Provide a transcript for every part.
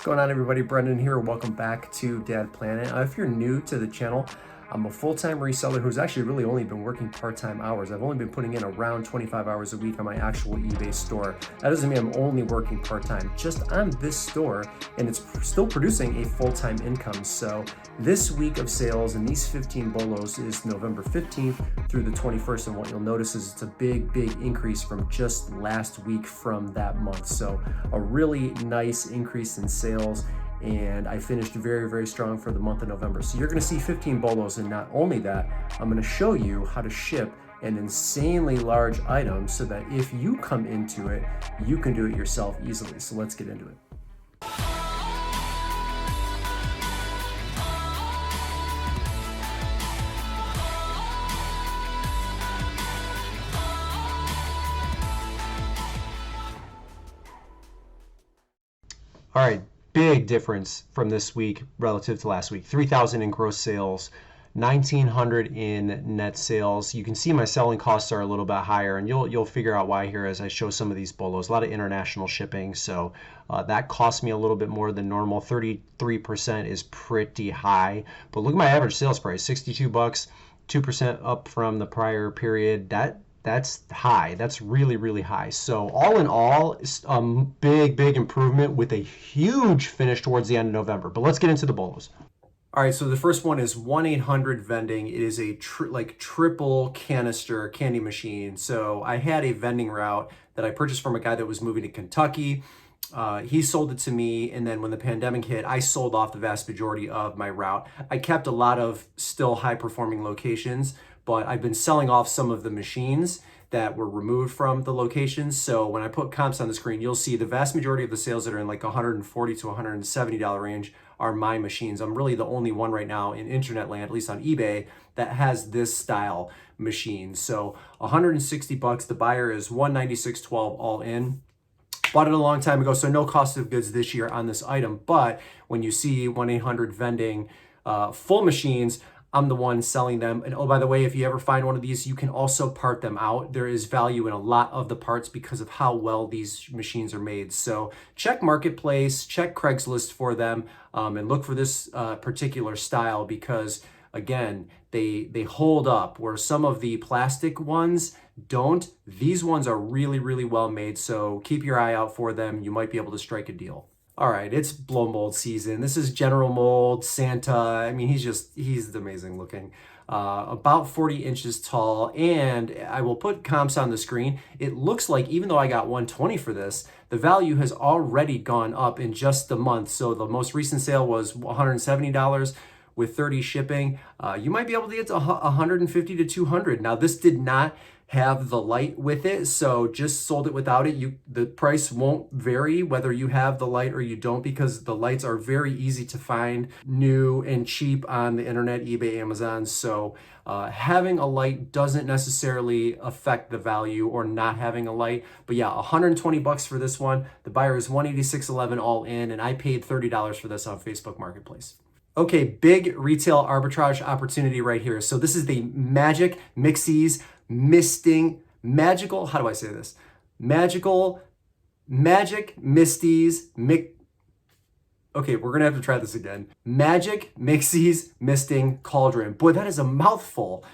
What's going on, everybody? Brendan here. Welcome back to Dad Planet. If you're new to the channel, I'm a full-time reseller who's actually really only been working part-time hours. I've only been putting in around 25 hours a week on my actual eBay store. That doesn't mean I'm only working part-time, just on this store, and it's still producing a full-time income. So this week of sales and these 15 bolos is November 15th through the 21st, and what you'll notice is it's a big increase from just last week from that month. So a really nice increase in sales, and I finished very strong for the month of November. So you're gonna see 15 bolos, and not only that, I'm gonna show you how to ship an insanely large item so that if you come into it, you can do it yourself easily. So let's get into it. All right, big difference from this week relative to last week. 3,000 in gross sales, 1,900 in net sales. You can see my selling costs are a little bit higher, and you'll figure out why here as I show some of these bolos. A lot of international shipping, so that cost me a little bit more than normal. 33% is pretty high, but look at my average sales price, 62 bucks, 2% up from the prior period. That's high. That's really high. So all in all, big improvement with a huge finish towards the end of November. But let's get into the bolos. All right, so the first one is 1-800 Vending. It is a triple canister candy machine. So I had a vending route that I purchased from a guy that was moving to Kentucky. He sold it to me, and then when the pandemic hit, I sold off the vast majority of my route. I kept a lot of still high-performing locations, but I've been selling off some of the machines that were removed from the locations. So when I put comps on the screen, you'll see the vast majority of the sales that are in like $140 to $170 range are my machines. I'm really the only one right now in internet land, at least on eBay, that has this style machine. So 160 bucks. The buyer is 196.12 all in. Bought it a long time ago, so no cost of goods this year on this item. But when you see 1-800 Vending full machines, I'm the one selling them. And oh, by the way, if you ever find one of these, you can also part them out. There is value in a lot of the parts because of how well these machines are made. So check Marketplace, check Craigslist for them, and look for this particular style because, again, they hold up where some of the plastic ones don't. These ones are really well made, so keep your eye out for them. You might be able to strike a deal. All right, it's blow mold season. This is General Mold, Santa. I mean, he's amazing looking. About 40 inches tall, and I will put comps on the screen. It looks like even though I got 120 for this, the value has already gone up in just the month. So the most recent sale was $170 with 30 shipping. You might be able to get to 150 to 200. Now, this did not have the light with it, so just sold it without it. The price won't vary whether you have the light or you don't, because the lights are very easy to find, new and cheap on the internet, eBay, Amazon. So having a light doesn't necessarily affect the value, or not having a light. But yeah, 120 bucks for this one. The buyer is 186.11 all in, and I paid $30 for this on Facebook Marketplace. Okay, big retail arbitrage opportunity right here. So this is the Magic Mixies Magical, how do I say this? Magic Misties, okay, we're gonna have to try this again. Magic Mixies Misting Cauldron. Boy, that is a mouthful.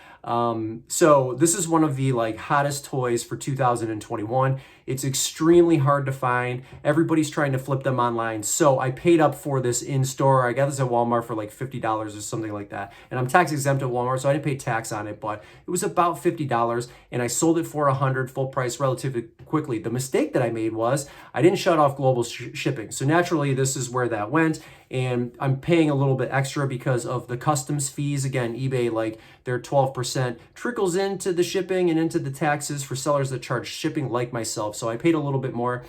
So this is one of the hottest toys for 2021. It's extremely hard to find. Everybody's trying to flip them online. So I paid up for this in store. I got this at Walmart for like $50 or something like that. And I'm tax exempt at Walmart, so I didn't pay tax on it, but it was about $50, and I sold it for $100 full price relatively quickly. The mistake that I made was I didn't shut off global shipping. So naturally, this is where that went. And I'm paying a little bit extra because of the customs fees. Again, eBay, their 12% trickles into the shipping and into the taxes for sellers that charge shipping like myself. So I paid a little bit more.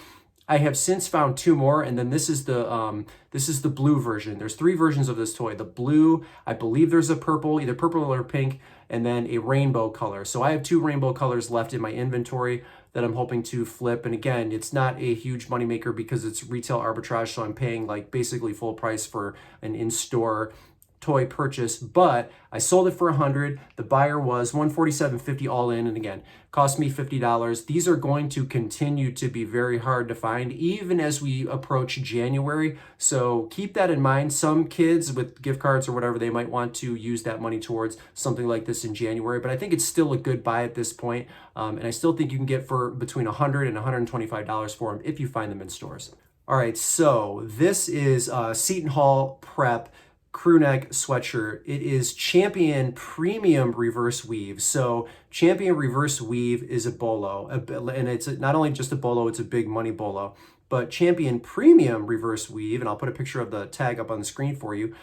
I have since found two more, and then this is the blue version. There's three versions of this toy. The blue, I believe there's a purple, either purple or pink, and then a rainbow color. So I have two rainbow colors left in my inventory that I'm hoping to flip. And again, it's not a huge moneymaker because it's retail arbitrage, so I'm paying basically full price for an in-store toy purchase, but I sold it for $100. The buyer was $147.50 all in, and again, cost me $50. These are going to continue to be very hard to find, even as we approach January. So keep that in mind. Some kids with gift cards or whatever, they might want to use that money towards something like this in January, but I think it's still a good buy at this point. And I still think you can get for between $100 and $125 for them if you find them in stores. All right, so this is Seton Hall Prep crew neck sweatshirt. It is Champion Premium Reverse Weave. So Champion Reverse Weave is a bolo, and it's not only just a bolo, it's a big money bolo. But Champion Premium Reverse Weave, and I'll put a picture of the tag up on the screen for you,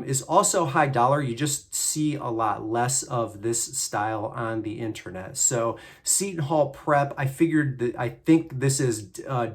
is also high dollar. You just see a lot less of this style on the internet. So Seton Hall Prep, I think this is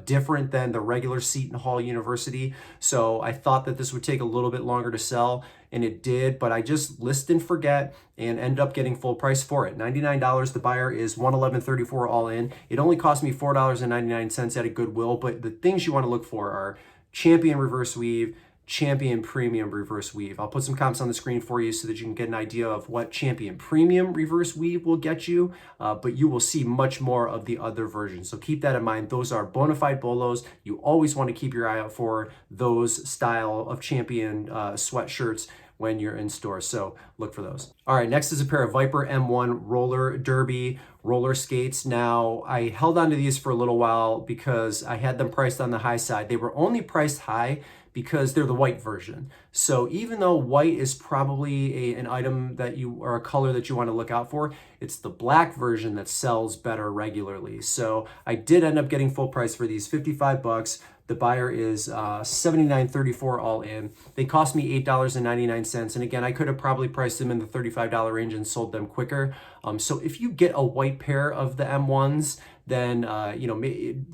different than the regular Seton Hall University. So I thought that this would take a little bit longer to sell, and it did, but I just list and forget and end up getting full price for it. $99, the buyer is $111.34 all in. It only cost me $4.99 at a Goodwill, but the things you want to look for are Champion Reverse Weave, Champion Premium Reverse Weave. I'll put some comps on the screen for you so that you can get an idea of what Champion Premium Reverse Weave will get you, but you will see much more of the other versions. So keep that in mind. Those are bona fide bolos. You always want to keep your eye out for those style of Champion sweatshirts when you're in store, so look for those. All right, next is a pair of Viper M1 roller derby roller skates. Now, I held on to these for a little while because I had them priced on the high side. They were only priced high because they're the white version. So even though white is probably an item that or a color that you want to look out for, it's the black version that sells better regularly. So I did end up getting full price for these, 55 bucks. The buyer is $79.34 all in. They cost me $8.99. And again, I could have probably priced them in the $35 range and sold them quicker. So if you get a white pair of the M1s, then,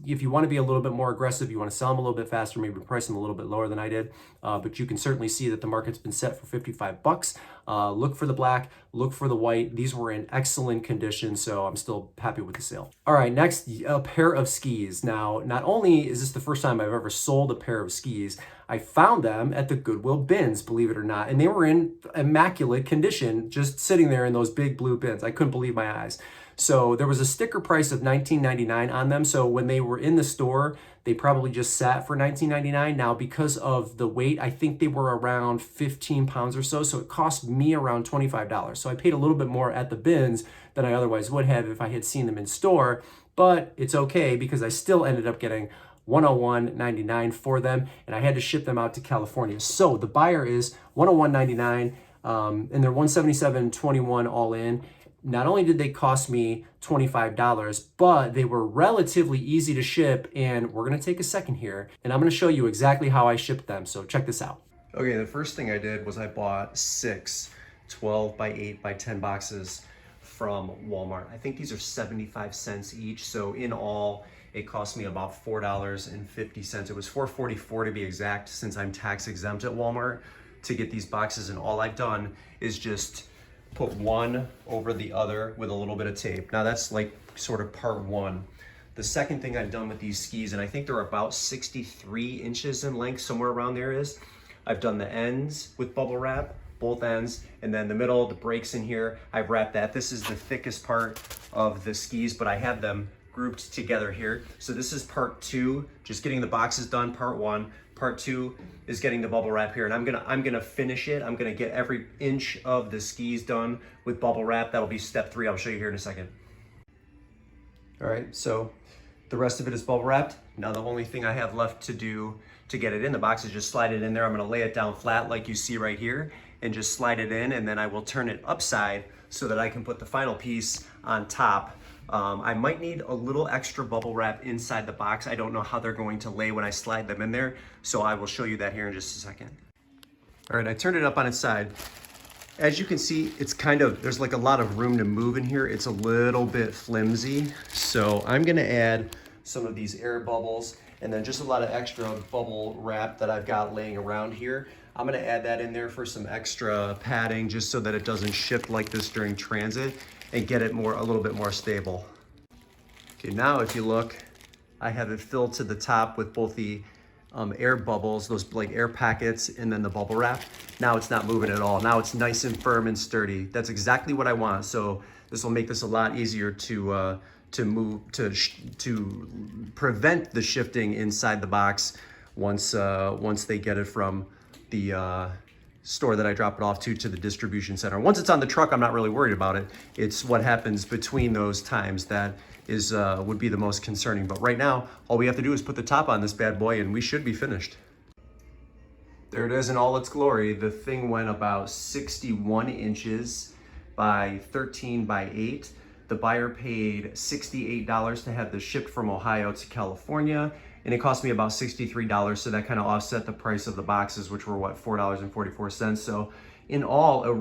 if you want to be a little bit more aggressive, you want to sell them a little bit faster, maybe price them a little bit lower than I did. But you can certainly see that the market's been set for 55 bucks. Look for the black, look for the white. These were in excellent condition, so I'm still happy with the sale. All right, next, a pair of skis. Now, not only is this the first time I've ever sold a pair of skis, I found them at the Goodwill bins, believe it or not, and they were in immaculate condition, just sitting there in those big blue bins. I couldn't believe my eyes. So there was a sticker price of $19.99 on them. So when they were in the store, they probably just sat for $19.99. Now, because of the weight, I think they were around 15 pounds or so. So it cost me around $25. So I paid a little bit more at the bins than I otherwise would have if I had seen them in store. But it's okay because I still ended up getting $101.99 for them, and I had to ship them out to California. So the buyer is $101.99, and they're $177.21 all in. Not only did they cost me $25, but they were relatively easy to ship, and we're gonna take a second here, and I'm gonna show you exactly how I shipped them, so check this out. Okay, the first thing I did was I bought 6 12 by 8 by 10 boxes from Walmart. I think these are 75 cents each, so in all, it cost me about $4.50. It was $4.44 to be exact, since I'm tax exempt at Walmart to get these boxes, and all I've done is just put one over the other with a little bit of tape. Now that's like sort of part one. The second thing I've done with these skis, and I think they're about 63 inches in length, somewhere around there is, I've done the ends with bubble wrap, both ends, and then the middle, the brakes in here, I've wrapped that. This is the thickest part of the skis, but I have them grouped together here. So this is part two, just getting the boxes done, part one. Part two is getting the bubble wrap here, and I'm gonna finish it. I'm gonna get every inch of the skis done with bubble wrap. That'll be step 3. I'll show you here in a second. All right, so the rest of it is bubble wrapped. Now the only thing I have left to do to get it in the box is just slide it in there. I'm gonna lay it down flat like you see right here and just slide it in, and then I will turn it upside so that I can put the final piece on top. I might need a little extra bubble wrap inside the box. I don't know how they're going to lay when I slide them in there, so I will show you that here in just a second. All right, I turned it up on its side. As you can see, it's there's like a lot of room to move in here. It's a little bit flimsy, so I'm gonna add some of these air bubbles and then just a lot of extra bubble wrap that I've got laying around here. I'm gonna add that in there for some extra padding, just so that it doesn't shift like this during transit, and get it a little bit more stable. Okay, now if you look, I have it filled to the top with both the air bubbles, those like air packets, and then the bubble wrap. Now it's not moving at all. Now it's nice and firm and sturdy. That's exactly what I want. So this will make this a lot easier to move, to prevent the shifting inside the box once they get it from the store that I drop it off to the distribution center. Once it's on the truck, I'm not really worried about it. It's what happens between those times that is would be the most concerning. But right now, all we have to do is put the top on this bad boy and we should be finished. There it is in all its glory. The thing went about 61 inches by 13 by 8. The buyer paid $68 to have this shipped from Ohio to California, and it cost me about $63, so that kind of offset the price of the boxes, which were what, $4.44. So in all, a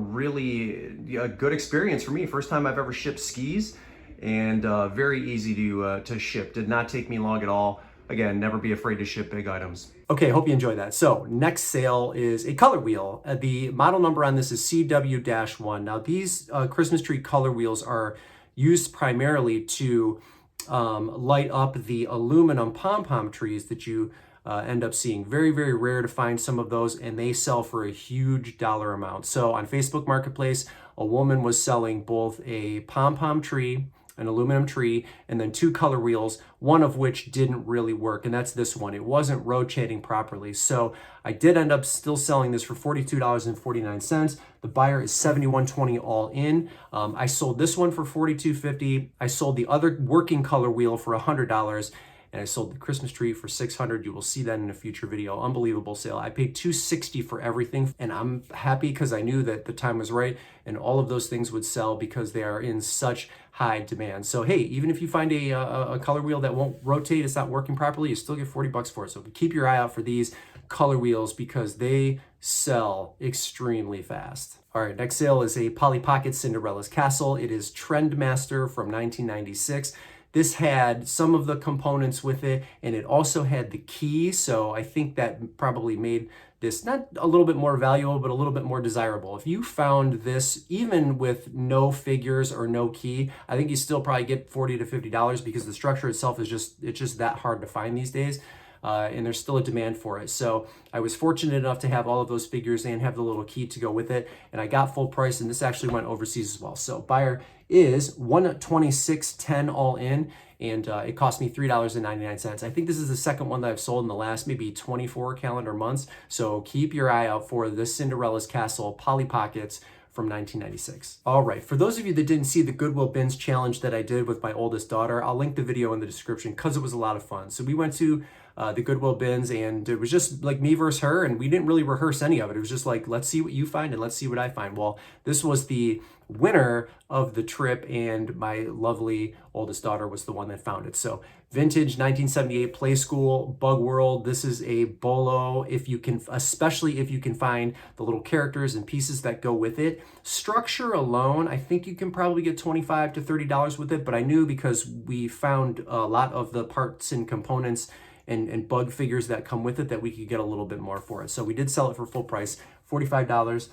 good experience for me. First time I've ever shipped skis, and very easy to ship. Did not take me long at all. Again, never be afraid to ship big items. Okay, hope you enjoyed that. So next sale is a color wheel. The model number on this is CW-1. Now these Christmas tree color wheels are used primarily to light up the aluminum pom-pom trees that you end up seeing. Very, very rare to find some of those, and they sell for a huge dollar amount. So on Facebook Marketplace, a woman was selling both a pom-pom tree, an aluminum tree, and then 2 color wheels, one of which didn't really work, and that's this one. It wasn't rotating properly. So I did end up still selling this for $42.49. The buyer is $71.20 all in. I sold this one for $42.50. I sold the other working color wheel for $100, and I sold the Christmas tree for $600. You will see that in a future video. Unbelievable sale. I paid $260 for everything, and I'm happy because I knew that the time was right and all of those things would sell because they are in such high demand. So hey, even if you find a color wheel that won't rotate, it's not working properly, you still get 40 bucks for it. So keep your eye out for these color wheels because they sell extremely fast. All right, next sale is a Polly Pocket Cinderellas Castle. It is Trendmaster from 1996. This had some of the components with it, and it also had the key, so I think that probably made this not a little bit more valuable, but a little bit more desirable. If you found this, even with no figures or no key, I think you still probably get $40 to $50 because the structure itself is just that hard to find these days. And there's still a demand for it. So I was fortunate enough to have all of those figures and have the little key to go with it. And I got full price, and this actually went overseas as well. So buyer is $126.10 all in, and it cost me $3.99. I think this is the second one that I've sold in the last maybe 24 calendar months. So keep your eye out for this Cinderella's Castle Polly Pockets from 1996. All right, for those of you that didn't see the Goodwill Bins challenge that I did with my oldest daughter, I'll link the video in the description because it was a lot of fun. So we went to the Goodwill Bins, and it was just like me versus her, and we didn't really rehearse any of it. It was just like, let's see what you find and let's see what I find. Well, this was the winner of the trip, and my lovely oldest daughter was the one that found it. So vintage 1978 Play School Bug World. This is a bolo, if you can, especially if you can find the little characters and pieces that go with it. Structure alone, I think you can probably get $25 to $30 with it, but I knew because we found a lot of the parts and components and bug figures that come with it that we could get a little bit more for it. So we did sell it for full price, $45.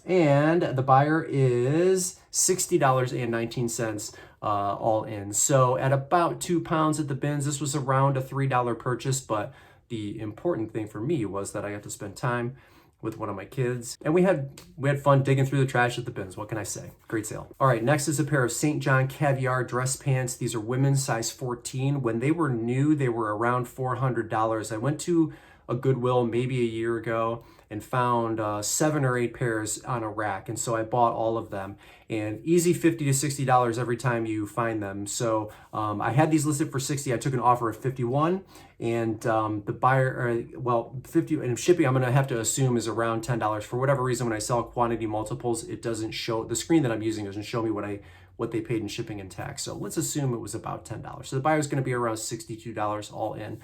And the buyer is $60.19 all in. So at about 2 pounds at the bins, this was around a $3 purchase, but the important thing for me was that I got to spend time with one of my kids, and we had fun digging through the trash at the bins. What can I say? Great sale. All right, next is a pair of St. John Caviar dress pants. These are women's size 14. When they were new, they were around $400. I went to a Goodwill maybe a year ago and found 7 or 8 pairs on a rack, and so I bought all of them, and easy $50 to $60 every time you find them. So I had these listed for $60. I took an offer of $51, and the buyer, well, $50 and shipping, I'm gonna have to assume is around $10. For whatever reason, when I sell quantity multiples, it doesn't show, the screen that I'm using doesn't show me what they paid in shipping and tax. So let's assume it was about $10. So the buyer is going to be around $62 all in.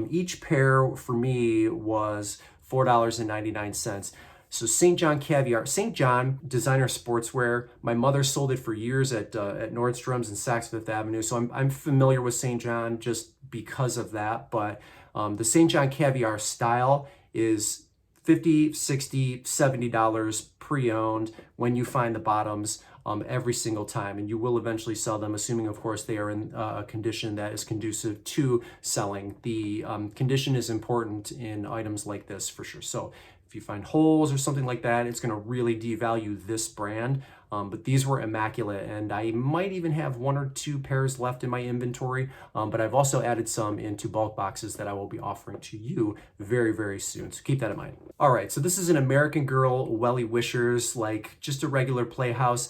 Each pair for me was $4.99. So St. John Caviar, St. John designer sportswear. My mother sold it for years at Nordstrom's and Saks Fifth Avenue. So I'm familiar with St. John just because of that. But the St. John Caviar style is $50, $60, $70 pre-owned when you find the bottoms. every single time, and you will eventually sell them, assuming, of course, they are in a condition that is conducive to selling. The condition is important in items like this for sure. So if you find holes or something like that, it's going to really devalue this brand. But these were immaculate, and I might even have 1 or 2 pairs left in my inventory, but I've also added some into bulk boxes that I will be offering to you very, very soon, so keep that in mind. All right, so this is an American Girl Welly Wishers, like just a regular Playhouse.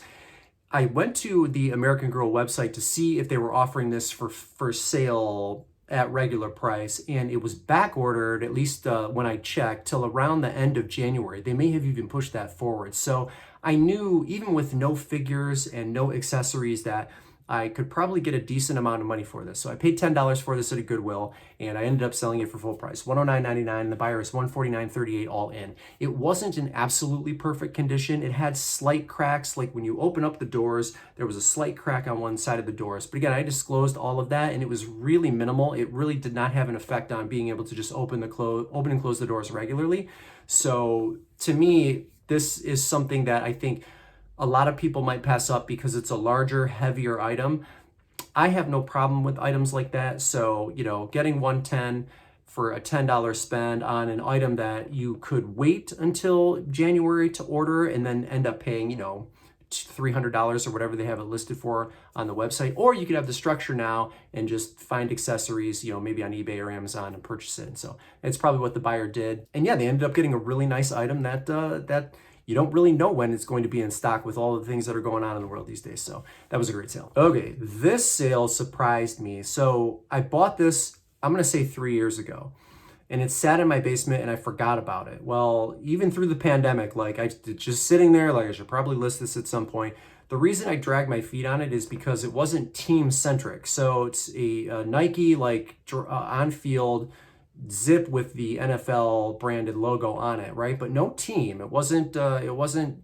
I went to the American Girl website to see if they were offering this for sale at regular price, and it was back ordered, at least when I checked, till around the end of January. They may have even pushed that forward. So I knew, even with no figures and no accessories, that I could probably get a decent amount of money for this. So I paid $10 for this at a Goodwill, and I ended up selling it for full price, $109.99, and the buyer is $149.38 all in. It wasn't in absolutely perfect condition. It had slight cracks, like when you open up the doors, there was a slight crack on one side of the doors. But again, I disclosed all of that, and it was really minimal. It really did not have an effect on being able to just open and close the doors regularly. So to me, this is something that I think a lot of people might pass up because it's a larger, heavier item. I have no problem with items like that. So, you know, getting $110 for a $10 spend on an item that you could wait until January to order and then end up paying, you know, $300 or whatever they have it listed for on the website. Or you could have the structure now and just find accessories, you know, maybe on eBay or Amazon and purchase it. And so it's probably what the buyer did. And yeah, they ended up getting a really nice item that you don't really know when it's going to be in stock with all the things that are going on in the world these days. So that was a great sale. Okay, this sale surprised me. So I bought this, I'm gonna say 3 years ago, and it sat in my basement and I forgot about it. Well, even through the pandemic, like it's just sitting there, like I should probably list this at some point. The reason I dragged my feet on it is because it wasn't team centric. So it's a Nike like on-field zip with the NFL branded logo on it, right? But no team. It wasn't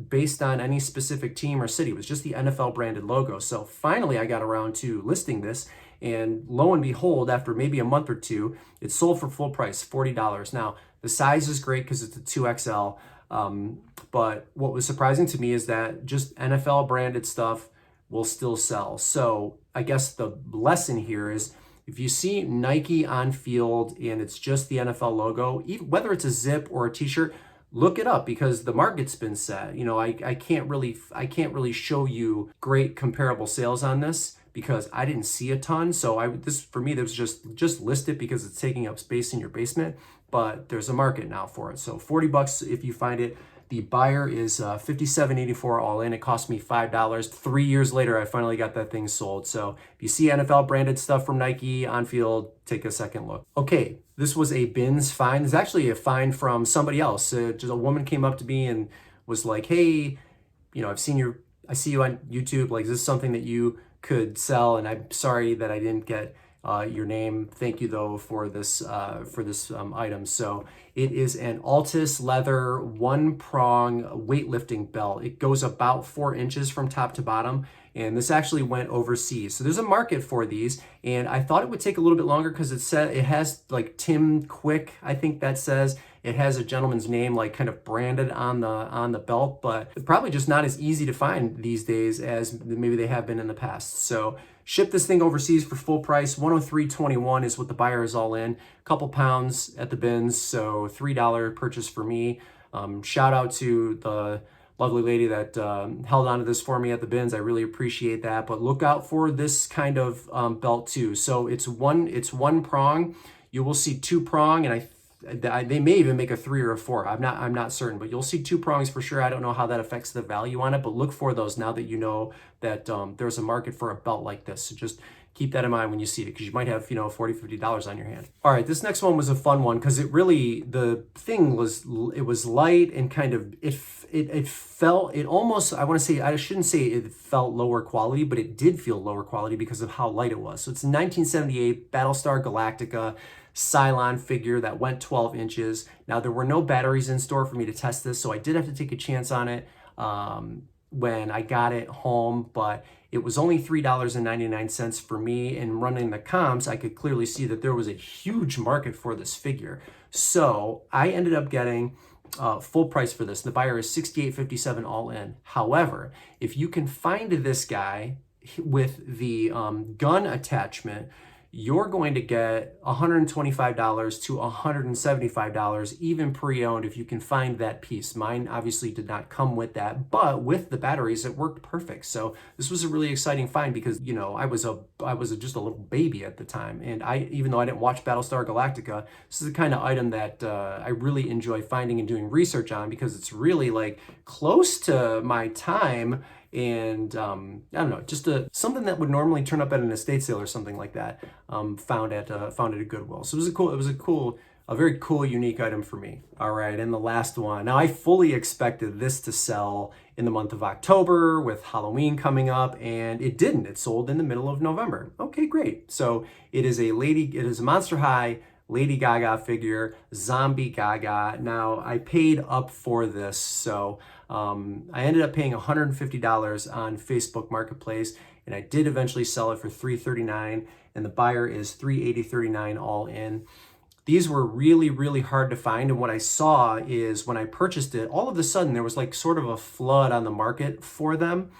based on any specific team or city. It was just the NFL branded logo. So finally I got around to listing this, and lo and behold, after maybe a month or two, it sold for full price, $40. Now, the size is great because it's a 2XL, but what was surprising to me is that just NFL branded stuff will still sell. So I guess the lesson here is, if you see Nike on field and it's just the NFL logo, even whether it's a zip or a t-shirt, look it up, because the market's been set. You know, I can't really show you great comparable sales on this because I didn't see a ton. So for me, there was just list it because it's taking up space in your basement, but there's a market now for it. So $40 if you find it. The buyer is $57.84 all in. It cost me $5. 3 years later, I finally got that thing sold. So if you see NFL branded stuff from Nike on field, take a second look. Okay, this was a bins find. It's actually a find from somebody else. Just a woman came up to me and was like, "Hey, you know, I see you on YouTube. Like, is this something that you could sell? And I'm sorry that I didn't get your name. Thank you though for this item." So it is an Altus leather 1-prong weightlifting belt. It goes about 4 inches from top to bottom, and this actually went overseas. So there's a market for these, and I thought it would take a little bit longer because it has like Tim Quick, I think that says. It has a gentleman's name like kind of branded on the belt, but it's probably just not as easy to find these days as maybe they have been in the past. So ship this thing overseas for full price. $103.21 is what the buyer is all in. A couple pounds at the bins, so $3 purchase for me. Shout out to the lovely lady that held on to this for me at the bins. I really appreciate that. But look out for this kind of belt too. So it's one prong. You will see 2 prong, and they may even make a 3 or a 4. I'm not certain, but you'll see 2 prongs for sure. I don't know how that affects the value on it, but look for those now that you know that there's a market for a belt like this. So just keep that in mind when you see it, because you might have, you know, $40, $50 on your hand. All right, this next one was a fun one because the thing was light and kind of it felt, it almost, I shouldn't say it felt lower quality, but it did feel lower quality because of how light it was. So it's a 1978 Battlestar Galactica Cylon figure that went 12 inches. Now, there were no batteries in store for me to test this, so I did have to take a chance on it when I got it home, but it was only $3.99 for me, and running the comps, I could clearly see that there was a huge market for this figure. So I ended up getting full price for this. The buyer is $68.57 all in. However, if you can find this guy with the gun attachment, you're going to get $125 to $175, even pre-owned, if you can find that piece. Mine obviously did not come with that, but with the batteries, it worked perfect. So this was a really exciting find because, you know, I was just a little baby at the time. And even though I didn't watch Battlestar Galactica, this is the kind of item that I really enjoy finding and doing research on, because it's really like close to my time. And I don't know, just something that would normally turn up at an estate sale or something like that. Found at a Goodwill. So it was a very cool, unique item for me. All right, and the last one. Now, I fully expected this to sell in the month of October with Halloween coming up, and it didn't. It sold in the middle of November. Okay, great. So it is a Monster High Lady Gaga figure, Zombie Gaga. Now, I paid up for this, so I ended up paying $150 on Facebook Marketplace, and I did eventually sell it for $339, and the buyer is $380.39 all in. These were really, really hard to find, and what I saw is when I purchased it, all of a sudden there was like sort of a flood on the market for them.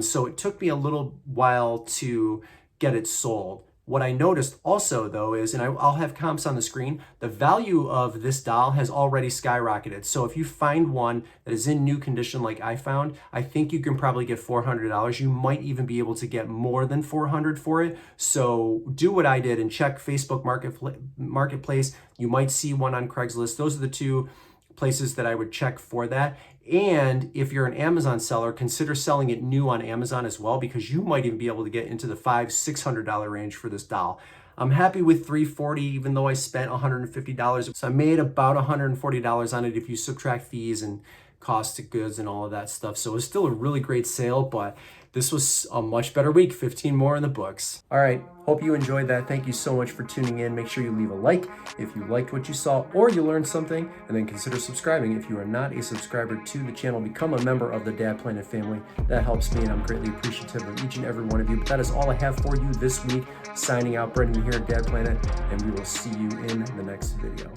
So it took me a little while to get it sold. What I noticed also, though, is, and I'll have comps on the screen, the value of this doll has already skyrocketed. So if you find one that is in new condition like I found, I think you can probably get $400. You might even be able to get more than $400 for it. So do what I did and check Facebook Marketplace. You might see one on Craigslist. Those are the two places that I would check for that. And if you're an Amazon seller, consider selling it new on Amazon as well, because you might even be able to get into the $500-$600 range for this doll. I'm happy with $340, even though I spent $150. So I made about $140 on it if you subtract fees and cost of goods and all of that stuff. So it was still a really great sale, but this was a much better week. 15 more in the books. All right, hope you enjoyed that. Thank you so much for tuning in. Make sure you leave a like if you liked what you saw or you learned something, and then consider subscribing if you are not a subscriber to the channel. Become a member of the Dad Planet family. That helps me, and I'm greatly appreciative of each and every one of you. But that is all I have for you this week. Signing out, Brendan here at Dad Planet, and we will see you in the next video.